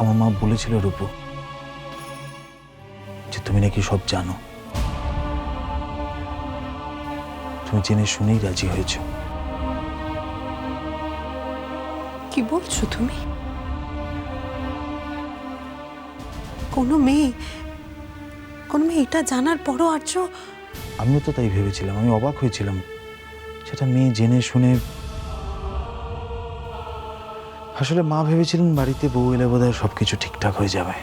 আমার মা বলেছিল রূপু যে তুমি নাকি সব জানো, তুমি জেনে শুনেই রাজি হয়েছ। কি বলছো তুমি? কোনো মেয়ে এটা জানার পরও আর্য? আমিও তো তাই ভেবেছিলাম, আমি অবাক হয়েছিলাম। সেটা মেয়ে জেনে শুনে। আসলে মা ভেবেছিলেন বাড়িতে বউ এলে বোধহয় সবকিছু ঠিকঠাক হয়ে যাবে,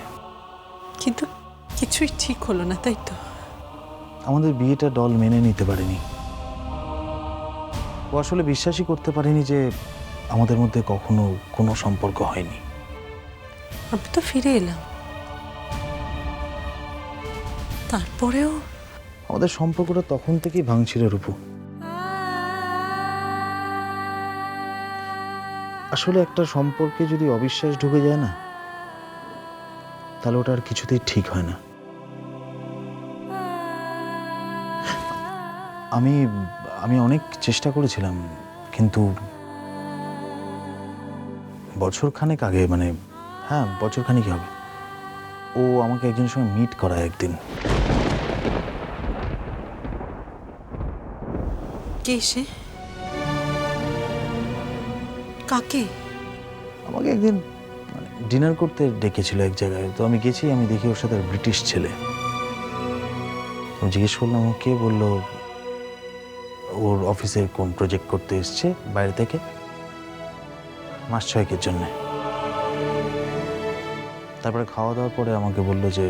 কিন্তু কিছুই ঠিক হলো না, তাই তো? আমাদের বিয়েটা দল মেনে নিতে পারেনি। ও আসলে বিশ্বাসই করতে পারেনি যে আমাদের মধ্যে কখনো কোনো সম্পর্ক হয়নি। আমি তো ফিরে এলাম, তারপরেও আমাদের সম্পর্কটা তখন থেকেই ভাঙছিল রূপু। আসলে একটা সম্পর্কে যদি অবিশ্বাস ঢুকে যায় না, তাহলে ওটা আর কিছুতেই ঠিক হয় না। আমি আমি অনেক চেষ্টা করেছিলাম, কিন্তু বছরখানেক আগে, মানে হ্যাঁ বছরখানেকই হবে, ও আমাকে একজনের সঙ্গে মিট করায় একদিন। কে সে? কাকে? আমাকে একদিন ডিনার করতে ডেকেছিল এক জায়গায়, তো আমি গেছি। আমি দেখি ওর সাথে ব্রিটিশ ছেলে। আমি জিজ্ঞেস করলাম ও কে, বললো ওর অফিসের কোন প্রজেক্ট করতে এসছে বাইরে থেকে, মাস 6 জন্য। তারপরে খাওয়া দাওয়ার পরে আমাকে বললো যে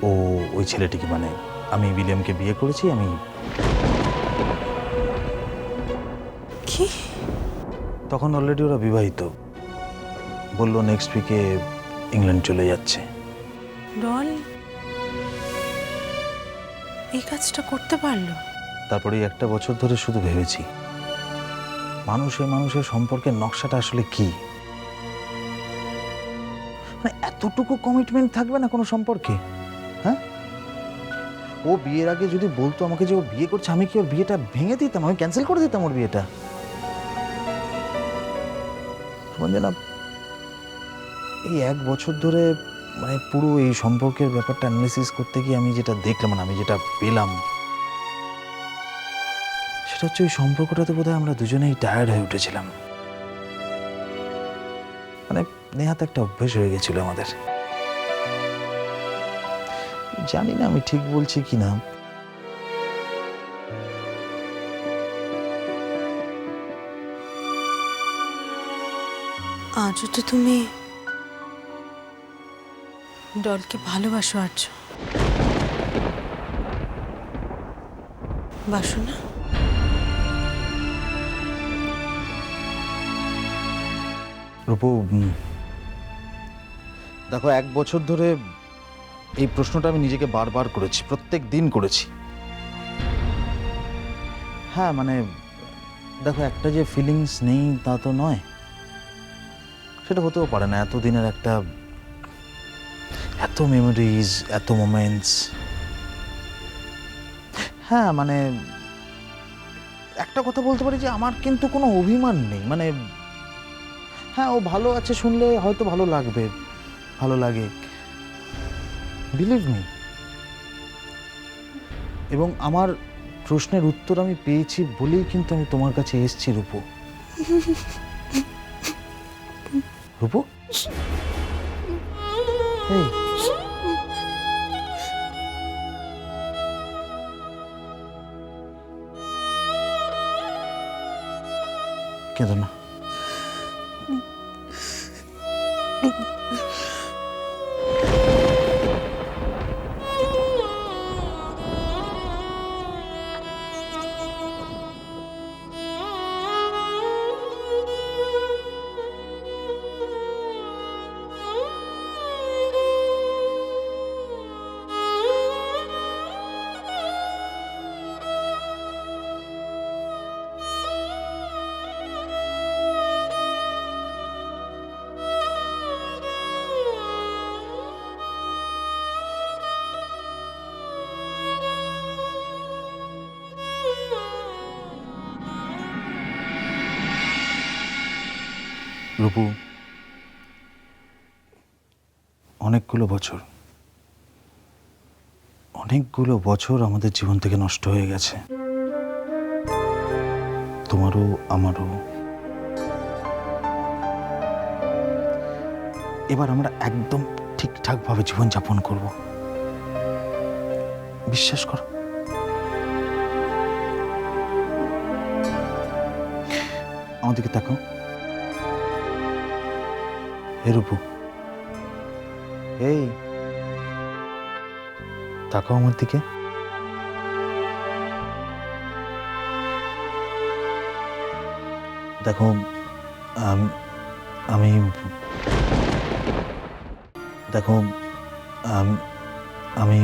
ও ওই ছেলেটিকে, মানে আমি উইলিয়ামকে বিয়ে করেছি। আমি কি? তখন অলরেডি ওরা বিবাহিত। বললো নেক্সট উইকে ইংল্যান্ড চলে যাচ্ছে। ডল এই কাজটা করতে পারলো? তারপরে 1 বছর ধরে শুধু ভেবেছি মানুষের সম্পর্কের নকশাটা আসলে কি। মানে এতটুকু কমিটমেন্ট থাকবে না কোনো সম্পর্কে? হ্যাঁ, ও বিয়ের আগে যদি বলতো আমাকে যে ও বিয়ে করছে, আমি কি ওর বিয়েটা ভেঙে দিতাম? আমি ক্যান্সেল করে দিতাম ওর বিয়েটা। না, এই 1 বছর ধরে মানে পুরো এই সম্পর্কের ব্যাপারটা অ্যানালিসিস করতে গিয়ে আমি যেটা দেখলাম, মানে আমি যেটা পেলাম, সেটা হচ্ছে ওই সম্পর্কটাতে বোধহয় আমরা দুজনেই টায়ার্ড হয়ে উঠেছিলাম। মানে নেহাত একটা অভ্যেস হয়ে গেছিল আমাদের। জানি না আমি ঠিক বলছি কিনা। আজও তো তুমি ডলকে ভালোবাসো আর্য, বাসো না? রূপু, দেখো 1 বছর ধরে এই প্রশ্নটা আমি নিজেকে বারবার করেছি, প্রত্যেক দিন করেছি। হ্যাঁ মানে দেখো, একটা যে ফিলিংস নেই তা তো নয়, সেটা হতেও পারে না। এতদিনের একটা, এত মেমোরিজ, এত মোমেন্টস। হ্যাঁ মানে একটা কথা বলতে পারি যে আমার কিন্তু কোনো অভিমান নেই। মানে হ্যাঁ, ও ভালো আছে শুনলে হয়তো ভালো লাগবে, ভালো লাগে, বিলিভ মি। এবং আমার প্রশ্নের উত্তর আমি পেয়েছি বলেই কিন্তু আমি তোমার কাছে এসেছি রূপু। রূপু, এই কেঁদো না। রূপু, অনেকগুলো বছর আমাদের জীবন থেকে নষ্ট হয়ে গেছে, তোমারও আমারও। এবার আমরা একদম ঠিকঠাকভাবে জীবনযাপন করব, বিশ্বাস করো। আমাদেরকে তাকাও। হে রূপু, এই তাকাও আমার দিকে। দেখো, আমি দেখো, আমি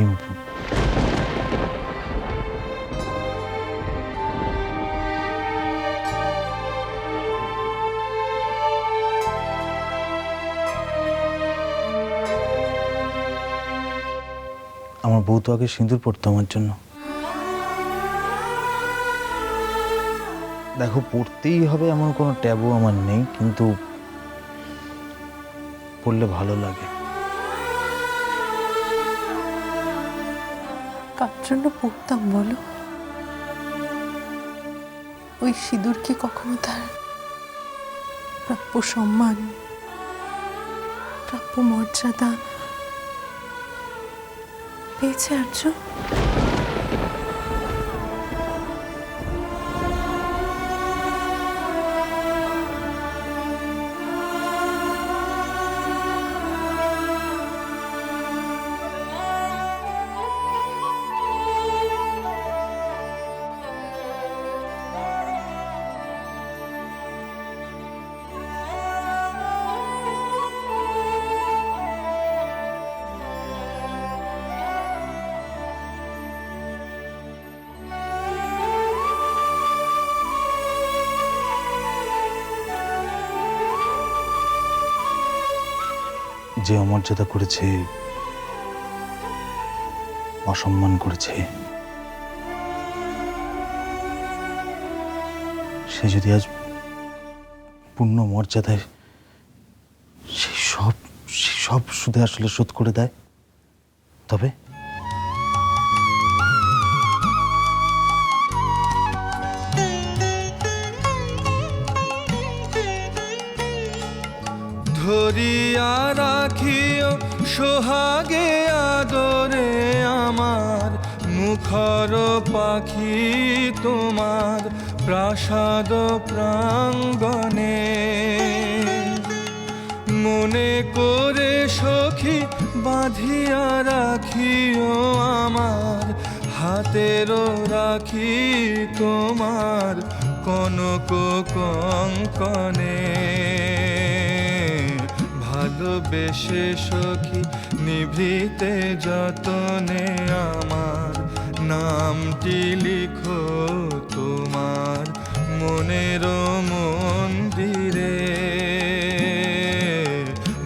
আমার বউ তো আগে সিঁদুর পড়তো আমার জন্য। দেখো, পড়তেই হবে এমন কোনো ট্যাবু আমার নেই, কিন্তু পড়লে ভালো লাগে। কার জন্য পড়তাম বলো? ওই সিঁদুর কি কখনো তার প্রাপ্য সম্মান, প্রাপ্য মর্যাদা পেয়েছে আর্য? যে অমর্যাদা করেছে, অসম্মান করেছে, সে যদি আজ পূর্ণ মর্যাদায় সেই সব সুদে আসলে শোধ করে দেয়, তবে ধরিয়া রাখিও সোহাগে আদরে আমার, মুখর পাখি তোমার প্রাসাদ প্রাঙ্গণে। মনে করে সখী বাঁধিয়া রাখিও আমার, হাতেরও রাখি তোমার কনক কঙ্কণে। ভালোবেসে সখী নিভৃতে যতনে আমার, নামটি লিখো তোমার মনের মন্দিরে।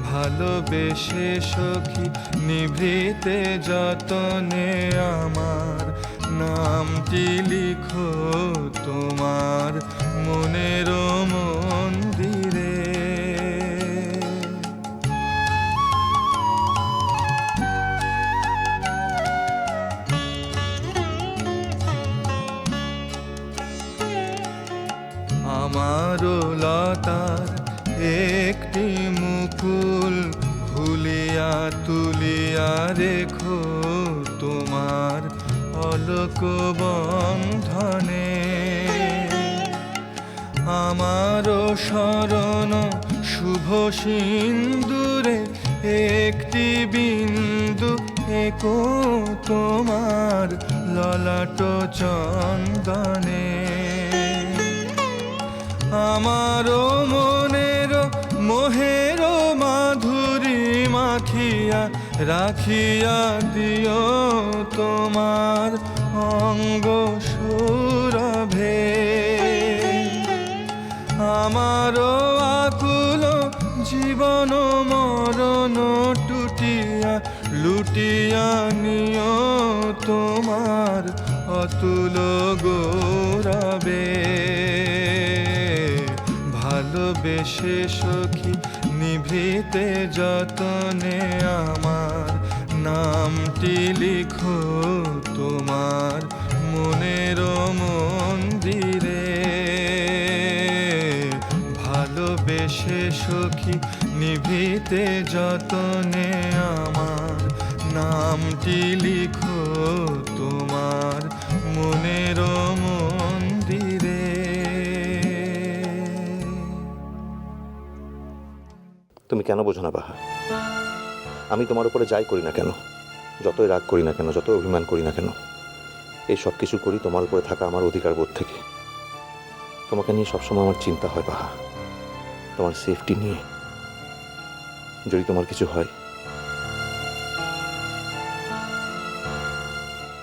ভালোবেসে সখী নিভৃতে যতনে আমার, নামটি লিখো তোমার মনের মন্দিরে। আমারও লতার একটি মুকুল ভুলিয়া তুলিয়া রেখো তোমার অলক বন্ধনে। আমারও শরণ শুভ সিন্দুরে একটি বিন্দু একো তোমার ললাট চন্দনে। আমারও মনের মোহের মাধুরী মাখিয়া রাখিয়া দিও তোমার অঙ্গ সুরভে। আমারও আকুল জীবন মরণ টুটিয়া লুটিয়া নিও তোমার অতুল গৌরবে। ভালোবেসে সখী নিভৃতে নিভৃতে যতনে আমার নামটি লিখো তোমার মনের মন্দিরে। ভালোবেসে সখী নিভৃতে যতনে আমার নামটি লিখো তোমার মনের মন্দিরে। তুমি কেন বোঝো না বাহা? আমি তোমার উপরে যাই করি না কেন, যতই রাগ করি না কেন, যতই অভিমান করি না কেন, এই সব কিছু করি তোমার উপরে থাকা আমার অধিকার বোধ থেকে। তোমাকে নিয়ে সবসময় আমার চিন্তা হয় বাহা, তোমার সেফটি নিয়ে। যদি তোমার কিছু হয়।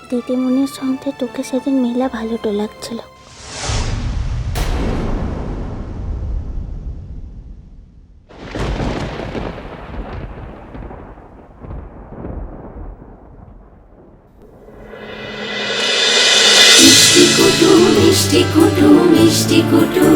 দিদিমণির সঙ্গে তোকে সেদিন মেলা ভালোটো লাগছিল। মিষ্টি কুটু মিষ্টি কুটু মিষ্টি কুটু